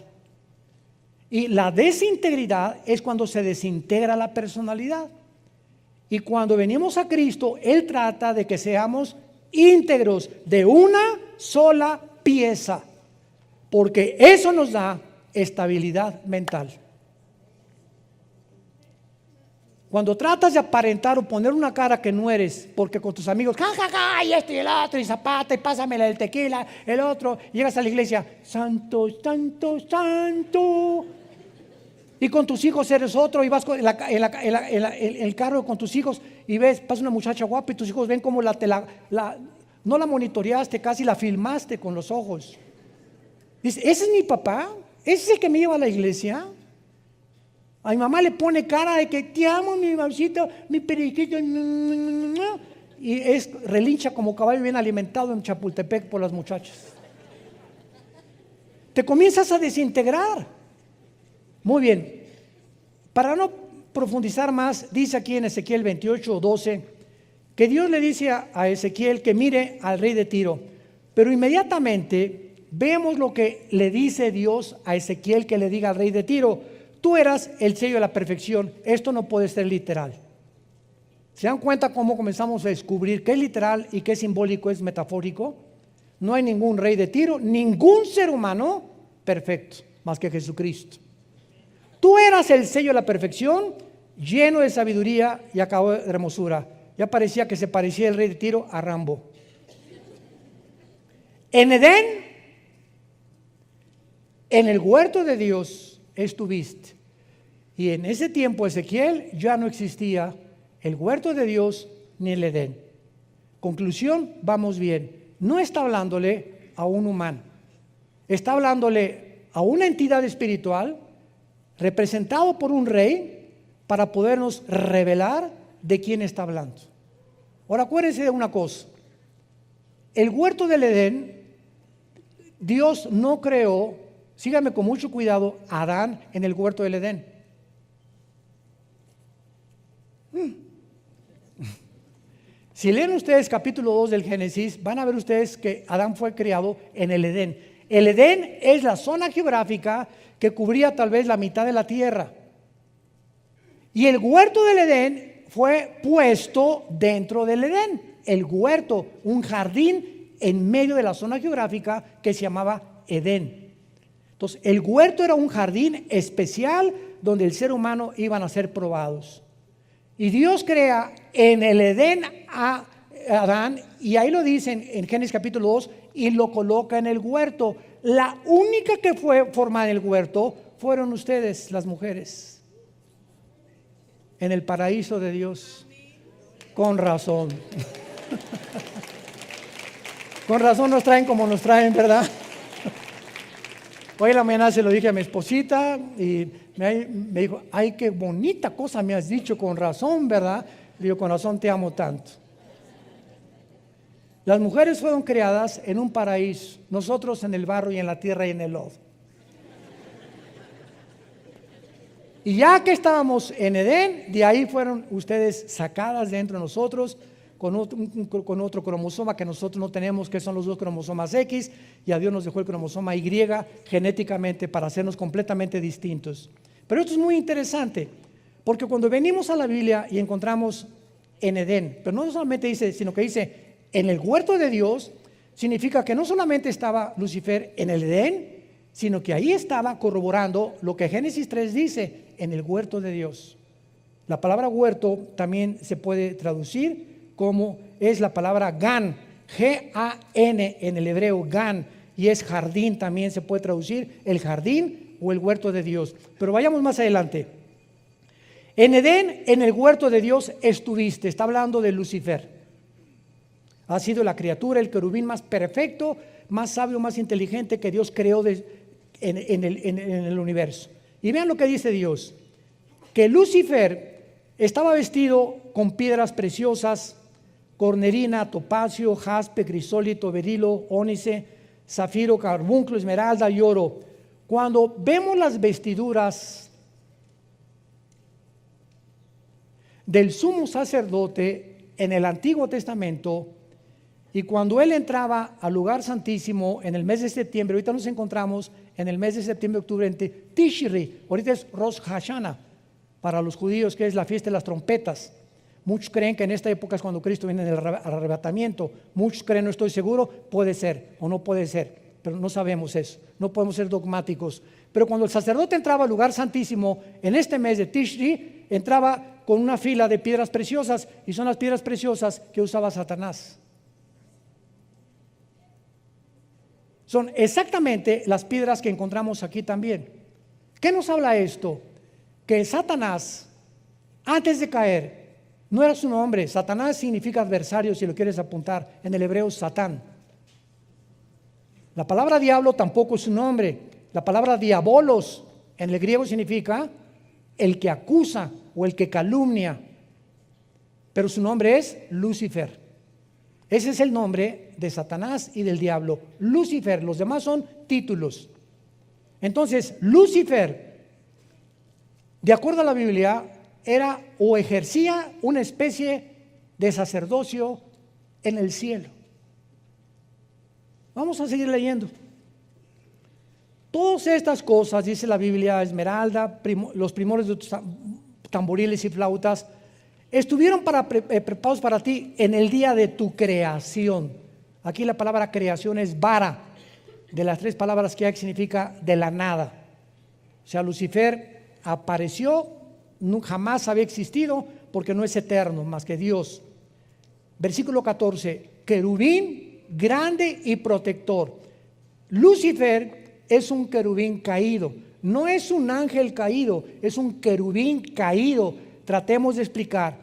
Y la desintegridad es cuando se desintegra la personalidad. Y cuando venimos a Cristo, Él trata de que seamos íntegros de una sola pieza, porque eso nos da estabilidad mental. Cuando tratas de aparentar o poner una cara que no eres, porque con tus amigos, ja, ja, ja, y esto y el otro, y zapata, y pásamela el tequila, el otro, y llegas a la iglesia, santo, santo, santo. Y con tus hijos eres otro, y vas en el carro con tus hijos, y ves, pasa una muchacha guapa, y tus hijos ven como no la monitoreaste, casi la filmaste con los ojos. Dice, ese es mi papá, ese es el que me lleva a la iglesia. A mi mamá le pone cara de que te amo, mi mamacita, mi periquito, y relincha como caballo bien alimentado en Chapultepec por las muchachas. Te comienzas a desintegrar. Muy bien, para no profundizar más, dice aquí en Ezequiel 28:12 que Dios le dice a Ezequiel que mire al rey de Tiro. Pero inmediatamente vemos lo que le dice Dios a Ezequiel, que le diga al rey de Tiro: tú eras el sello de la perfección. Esto no puede ser literal. ¿Se dan cuenta cómo comenzamos a descubrir qué es literal y qué simbólico, es metafórico? No hay ningún rey de Tiro, ningún ser humano perfecto, más que Jesucristo. Tú eras el sello de la perfección, lleno de sabiduría y acabado de hermosura. Ya parecía que se parecía el rey de Tiro a Rambo. En Edén, en el huerto de Dios estuviste. Y en ese tiempo, Ezequiel, ya no existía el huerto de Dios ni el Edén. Conclusión, vamos bien. No está hablándole a un humano, está hablándole a una entidad espiritual representado por un rey para podernos revelar de quién está hablando. Ahora acuérdense de una cosa: el huerto del Edén, Dios no creó, síganme con mucho cuidado, a Adán en el huerto del Edén. Si leen ustedes capítulo 2 del Génesis, van a ver ustedes que Adán fue creado en el Edén. El Edén es la zona geográfica que cubría tal vez la mitad de la tierra. Y el huerto del Edén fue puesto dentro del Edén. El huerto, un jardín en medio de la zona geográfica que se llamaba Edén. Entonces, el huerto era un jardín especial donde el ser humano iban a ser probados. Y Dios crea en el Edén a Adán, y ahí lo dicen en Génesis capítulo 2, y lo coloca en el huerto. La única que fue formada en el huerto fueron ustedes, las mujeres, en el paraíso de Dios. Con razón. Con razón nos traen como nos traen, ¿verdad? Hoy en la mañana se lo dije a mi esposita y me dijo: ay, qué bonita cosa me has dicho, con razón, ¿verdad? Le digo: con razón te amo tanto. Las mujeres fueron creadas en un paraíso, nosotros en el barro y en la tierra y en el lodo. Y ya que estábamos en Edén, de ahí fueron ustedes sacadas dentro de nosotros con otro cromosoma que nosotros no tenemos, que son los dos cromosomas X, y a Dios nos dejó el cromosoma Y genéticamente para hacernos completamente distintos. Pero esto es muy interesante, porque cuando venimos a la Biblia y encontramos en Edén, pero no solamente dice, sino que dice en el huerto de Dios, significa que no solamente estaba Lucifer en el Edén, sino que ahí estaba corroborando lo que Génesis 3 dice, en el huerto de Dios. La palabra huerto también se puede traducir como es la palabra Gan, G-A-N en el hebreo, Gan, y es jardín, también se puede traducir el jardín o el huerto de Dios. Pero vayamos más adelante. En Edén, en el huerto de Dios estuviste. Está hablando de Lucifer. Ha sido la criatura, el querubín más perfecto, más sabio, más inteligente que Dios creó en el universo. Y vean lo que dice Dios: que Lucifer estaba vestido con piedras preciosas, cornerina, topacio, jaspe, crisólito, berilo, ónice, zafiro, carbunclo, esmeralda y oro. Cuando vemos las vestiduras del sumo sacerdote en el Antiguo Testamento, y cuando él entraba al lugar santísimo en el mes de septiembre, ahorita nos encontramos en el mes de septiembre, octubre, en Tishri, ahorita es Rosh Hashanah para los judíos, que es la fiesta de las trompetas. Muchos creen que en esta época es cuando Cristo viene del arrebatamiento. Muchos creen, no estoy seguro, puede ser o no puede ser, pero no sabemos eso, no podemos ser dogmáticos. Pero cuando el sacerdote entraba al lugar santísimo en este mes de Tishri, entraba con una fila de piedras preciosas, y son las piedras preciosas que usaba Satanás. Son exactamente las piedras que encontramos aquí también. ¿Qué nos habla esto? Que Satanás, antes de caer, no era su nombre. Satanás significa adversario, si lo quieres apuntar, en el hebreo Satán. La palabra diablo tampoco es su nombre. La palabra diabolos en el griego significa el que acusa o el que calumnia, pero su nombre es Lucifer. Ese es el nombre de Satanás y del diablo, Lucifer. Los demás son títulos. Entonces, Lucifer, de acuerdo a la Biblia, era o ejercía una especie de sacerdocio en el cielo. Vamos a seguir leyendo. Todas estas cosas, dice la Biblia, esmeralda, los primores de tus tamboriles y flautas, estuvieron preparados para ti en el día de tu creación. Aquí la palabra creación es bara, de las tres palabras que hay, significa de la nada. O sea, Lucifer apareció, jamás había existido, porque no es eterno más que Dios. Versículo 14, querubín grande y protector. Lucifer es un querubín caído, no es un ángel caído, es un querubín caído. Tratemos de explicar.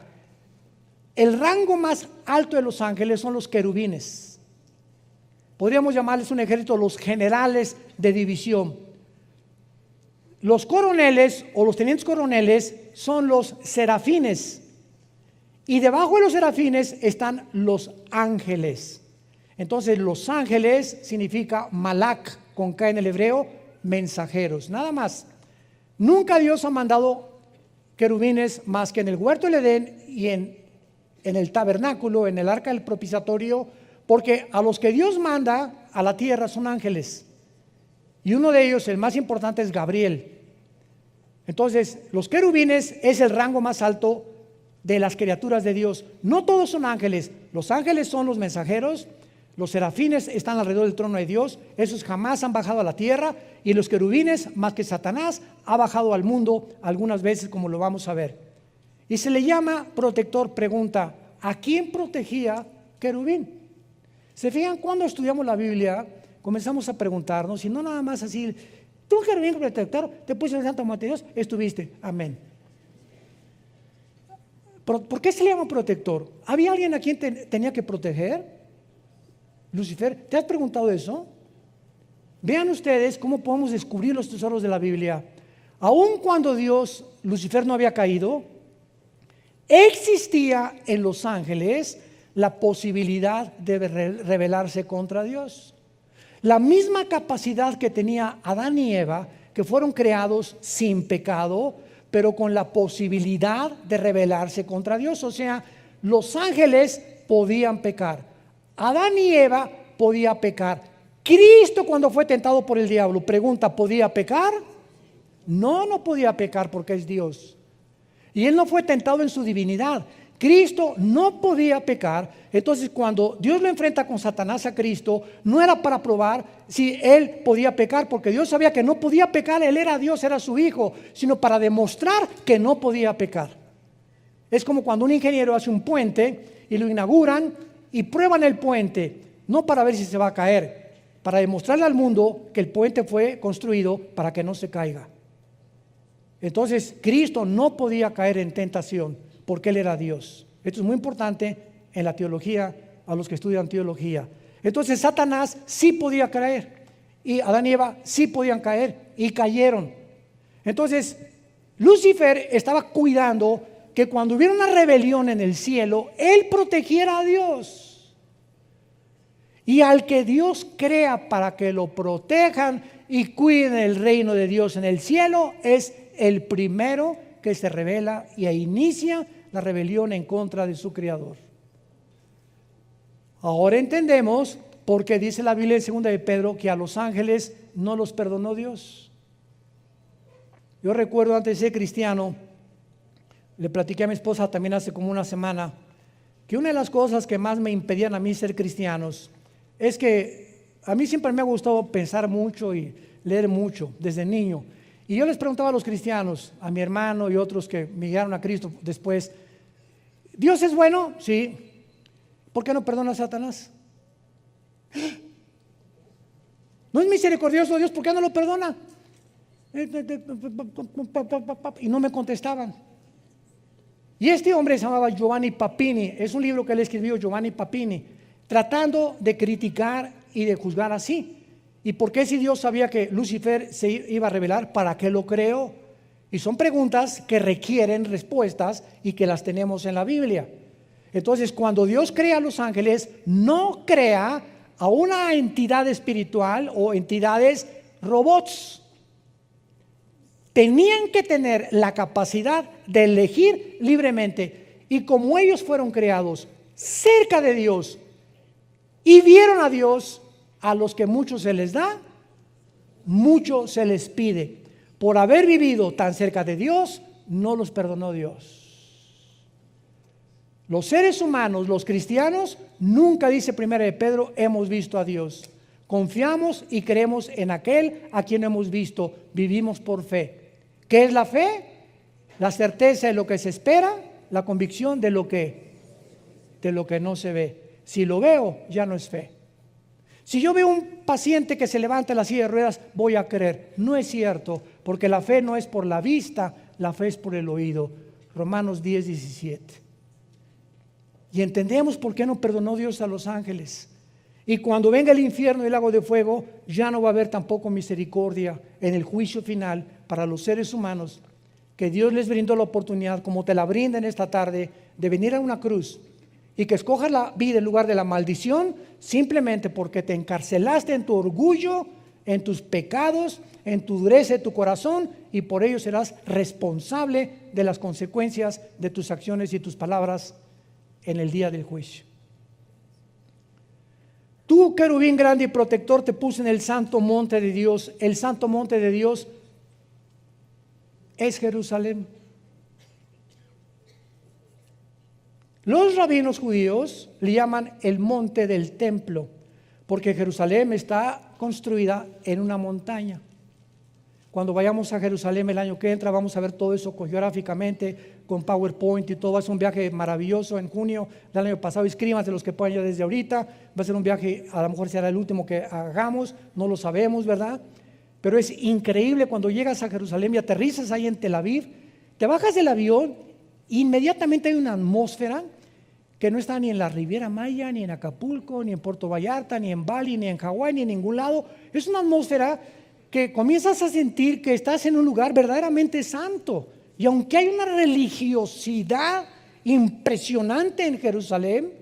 El rango más alto de los ángeles son los querubines. Podríamos llamarles un ejército, los generales de división. Los coroneles o los tenientes coroneles son los serafines. Y debajo de los serafines están los ángeles. Entonces los ángeles significa malak, con K en el hebreo, mensajeros, nada más. Nunca Dios ha mandado querubines más que en el huerto del Edén y en el tabernáculo, en el arca del propiciatorio, porque a los que Dios manda a la tierra son ángeles. Y uno de ellos, el más importante, es Gabriel. Entonces, los querubines es el rango más alto de las criaturas de Dios. No todos son ángeles. Los ángeles son los mensajeros. Los serafines están alrededor del trono de Dios, esos jamás han bajado a la tierra, y los querubines, más que Satanás, ha bajado al mundo algunas veces, como lo vamos a ver. Y se le llama protector. Pregunta, ¿a quién protegía querubín? ¿Se fijan? Cuando estudiamos la Biblia, comenzamos a preguntarnos, y no nada más así, tú querubín protector, te puse el santo mano de Dios, estuviste, amén. ¿Por qué se le llama protector? ¿Había alguien a quien tenía que proteger? Lucifer, ¿te has preguntado eso? Vean ustedes cómo podemos descubrir los tesoros de la Biblia. Aun cuando Lucifer no había caído, existía en los ángeles la posibilidad de rebelarse contra Dios. La misma capacidad que tenía Adán y Eva, que fueron creados sin pecado, pero con la posibilidad de rebelarse contra Dios. O sea, los ángeles podían pecar. Adán y Eva podía pecar. Cristo, cuando fue tentado por el diablo, pregunta, ¿podía pecar? No, no podía pecar porque es Dios. Y él no fue tentado en su divinidad. Cristo no podía pecar. Entonces, cuando Dios lo enfrenta con Satanás a Cristo, no era para probar si él podía pecar, porque Dios sabía que no podía pecar, él era Dios, era su hijo, sino para demostrar que no podía pecar. Es como cuando un ingeniero hace un puente y lo inauguran y prueban el puente, no para ver si se va a caer, para demostrarle al mundo que el puente fue construido para que no se caiga. Entonces, Cristo no podía caer en tentación porque Él era Dios. Esto es muy importante en la teología, a los que estudian teología. Entonces, Satanás sí podía caer, y Adán y Eva sí podían caer, y cayeron. Entonces, Lucifer estaba cuidando que cuando hubiera una rebelión en el cielo, él protegiera a Dios. Y al que Dios crea para que lo protejan y cuiden el reino de Dios en el cielo, es el primero que se rebela y inicia la rebelión en contra de su Creador. Ahora entendemos por qué dice la Biblia en 2 de Pedro que a los ángeles no los perdonó Dios. Yo recuerdo, antes de ser cristiano, le platiqué a mi esposa también hace como una semana, que una de las cosas que más me impedían a mí ser cristianos es que a mí siempre me ha gustado pensar mucho y leer mucho desde niño. Y yo les preguntaba a los cristianos, a mi hermano y otros que me llegaron a Cristo después, ¿Dios es bueno? Sí. ¿Por qué no perdona a Satanás? ¿No es misericordioso Dios? ¿Por qué no lo perdona? Y no me contestaban. Y este hombre se llamaba Giovanni Papini. Es un libro que él escribió, Giovanni Papini, tratando de criticar y de juzgar así. ¿Y por qué, si Dios sabía que Lucifer se iba a rebelar, para qué lo creó? Y son preguntas que requieren respuestas y que las tenemos en la Biblia. Entonces, cuando Dios crea a los ángeles, no crea a una entidad espiritual o entidades robots. Tenían que tener la capacidad de elegir libremente. Y como ellos fueron creados cerca de Dios y vieron a Dios, A los que mucho se les da, mucho se les pide. Por haber vivido tan cerca de Dios, no los perdonó Dios. Los seres humanos, los cristianos, nunca, dice 1 de Pedro, hemos visto a Dios. Confiamos y creemos en aquel a quien hemos visto. Vivimos por fe. ¿Qué es la fe? La certeza de lo que se espera, la convicción de lo que no se ve. Si lo veo, ya no es fe. Si yo veo un paciente que se levanta en la silla de ruedas, voy a creer. No es cierto, porque la fe no es por la vista, la fe es por el oído. Romanos 10:17. Y entendemos por qué no perdonó Dios a los ángeles. Y cuando venga el infierno y el lago de fuego, ya no va a haber tampoco misericordia en el juicio final para los seres humanos, que Dios les brindó la oportunidad, como te la brinda en esta tarde, de venir a una cruz y que escojas la vida en lugar de la maldición, simplemente porque te encarcelaste en tu orgullo, en tus pecados, en tu dureza de tu corazón, y por ello serás responsable de las consecuencias de tus acciones y tus palabras en el día del juicio. Tú, querubín grande y protector, te puse en el santo monte de Dios. El santo monte de Dios es Jerusalén. Los rabinos judíos le llaman el monte del templo, porque Jerusalén está construida en una montaña. Cuando vayamos a Jerusalén el año que entra, vamos a ver todo eso geográficamente, con PowerPoint y todo. Es un viaje maravilloso en junio del año pasado. Inscríbanse los que puedan ya desde ahorita. Va a ser un viaje, a lo mejor será el último que hagamos, no lo sabemos, ¿verdad? Pero es increíble cuando llegas a Jerusalén y aterrizas ahí en Tel Aviv, te bajas del avión, inmediatamente hay una atmósfera que no está ni en la Riviera Maya, ni en Acapulco, ni en Puerto Vallarta, ni en Bali, ni en Hawái, ni en ningún lado. Es una atmósfera que comienzas a sentir que estás en un lugar verdaderamente santo. Y aunque hay una religiosidad impresionante en Jerusalén,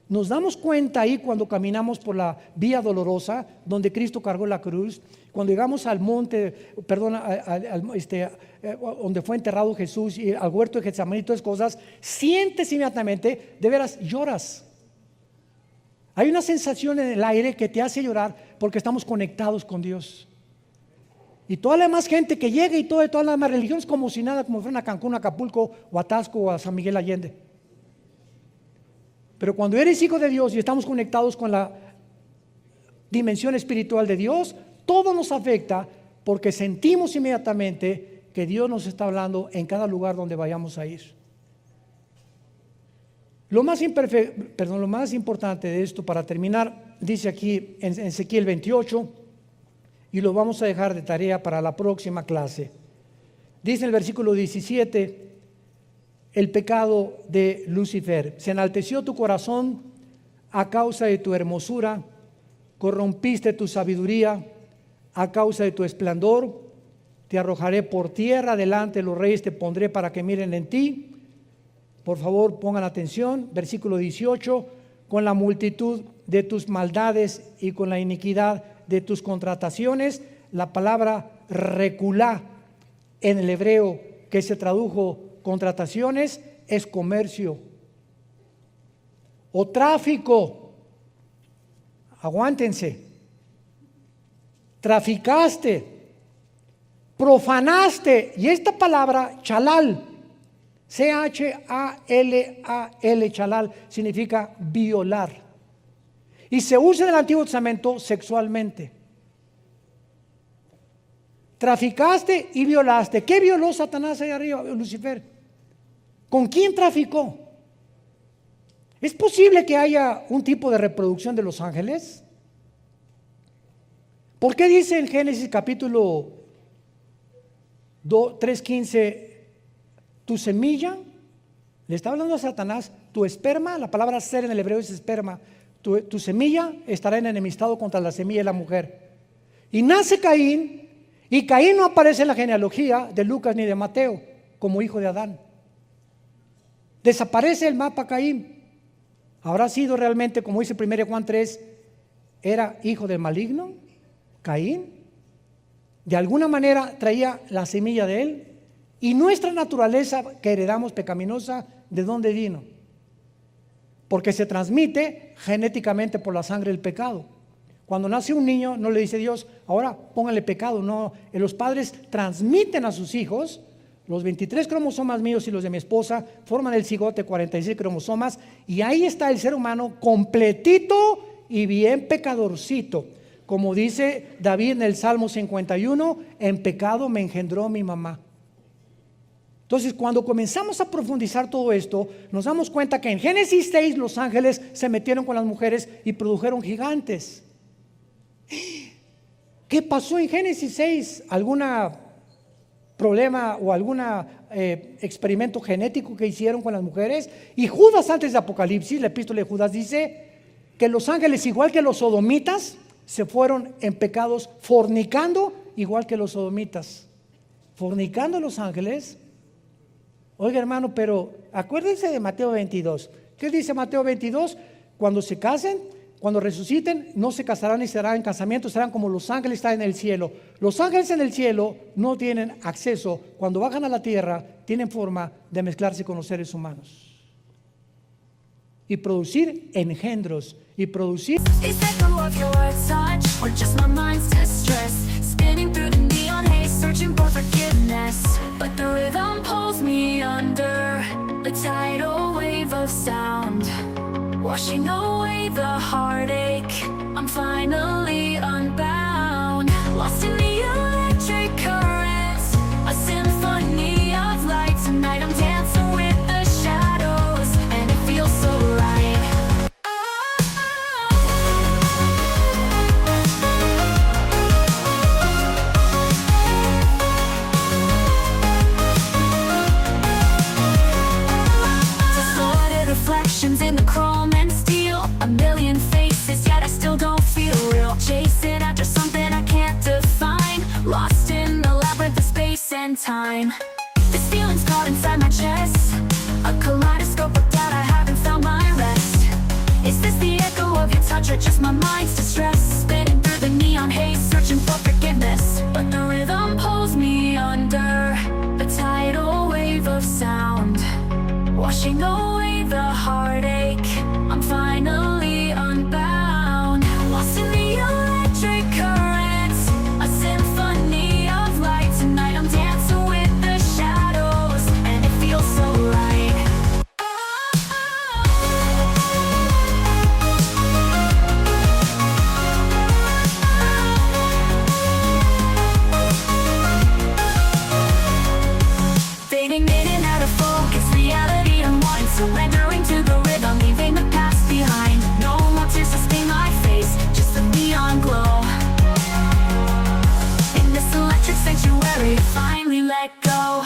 nos damos cuenta ahí cuando caminamos por la vía dolorosa donde Cristo cargó la cruz, cuando llegamos al monte, donde fue enterrado Jesús, y al huerto de Getsemaní y todas esas cosas, sientes inmediatamente, de veras lloras. Hay una sensación en el aire que te hace llorar porque estamos conectados con Dios. Y toda la demás gente que llega y todas las demás religiones como si nada, como fueran a Cancún, a Acapulco, o a Tasco, o a San Miguel Allende. Pero cuando eres hijo de Dios y estamos conectados con la dimensión espiritual de Dios, todo nos afecta porque sentimos inmediatamente que Dios nos está hablando en cada lugar donde vayamos a ir. Lo más importante de esto, para terminar, dice aquí en Ezequiel 28, y lo vamos a dejar de tarea para la próxima clase. Dice en el versículo 17, el pecado de Lucifer: se enalteció tu corazón a causa de tu hermosura, corrompiste tu sabiduría a causa de tu esplendor, te arrojaré por tierra, delante de los reyes te pondré para que miren en ti. Por favor, pongan atención, versículo 18, con la multitud de tus maldades y con la iniquidad de tus contrataciones. La palabra reculá en el hebreo, que se tradujo contrataciones, es comercio o tráfico. Aguántense. Traficaste, profanaste, y esta palabra chalal, C-H-A-L-A-L, chalal, significa violar. Y se usa en el Antiguo Testamento sexualmente. Traficaste y violaste. ¿Qué violó Satanás ahí arriba, Lucifer? ¿Con quién traficó? ¿Es posible que haya un tipo de reproducción de los ángeles? ¿Por qué dice en Génesis capítulo 3:15, tu semilla? Le está hablando a Satanás, tu esperma, la palabra ser en el hebreo es esperma. Tu semilla estará en enemistado contra la semilla de la mujer. Y nace Caín, y Caín no aparece en la genealogía de Lucas ni de Mateo como hijo de Adán. Desaparece el mapa Caín. ¿Habrá sido realmente, como dice 1 Juan 3, era hijo del maligno? Caín, de alguna manera traía la semilla de él. Y nuestra naturaleza que heredamos pecaminosa, ¿de dónde vino? Porque se transmite genéticamente por la sangre del pecado. Cuando nace un niño, no le dice Dios, ahora póngale pecado. No, los padres transmiten a sus hijos. Los 23 cromosomas míos y los de mi esposa forman el cigote, 46 cromosomas, y ahí está el ser humano completito y bien pecadorcito. Como dice David en el Salmo 51, en pecado me engendró mi mamá. Entonces, cuando comenzamos a profundizar todo esto, nos damos cuenta que en Génesis 6 los ángeles se metieron con las mujeres y produjeron gigantes. ¿Qué pasó en Génesis 6? ¿Alguna problema o algún experimento genético que hicieron con las mujeres? Y Judas, antes de Apocalipsis, la epístola de Judas dice que los ángeles, igual que los sodomitas, se fueron en pecados fornicando, igual que los sodomitas. Fornicando los ángeles. Oiga, hermano, pero acuérdense de Mateo 22. ¿Qué dice Mateo 22? Cuando se casen, cuando resuciten, no se casarán ni serán en casamiento, serán como los ángeles están en el cielo. Los ángeles en el cielo no tienen acceso, cuando bajan a la tierra, tienen forma de mezclarse con los seres humanos y producir engendros y producir. Washing away the heartache, I'm finally unbound. Lost in the electric currents, a symphony of light. Tonight I'm dancing with the shadows, and it feels so right. Distorted reflections in the chrome and steel, a million faces, yet I still don't feel real. Chasing after something I can't define, lost in the labyrinth of space and time. This feeling's caught inside my chest, a kaleidoscope of doubt, I haven't found my rest. Is this the echo of your touch or just my mind's distress? Spinning through the neon haze, searching for forgiveness, but the rhythm pulls me under a tidal wave of sound, washing away the heartache, I'm finally unbound. Lost in the electric currents, a symphony of light. Tonight I'm dancing with the shadows, and it feels so right. Fading in and out of focus, reality unwinds, surrendering to the rhythm, leaving the past behind. No more tears to stain my face, just a neon glow. In this electric sanctuary, finally let go.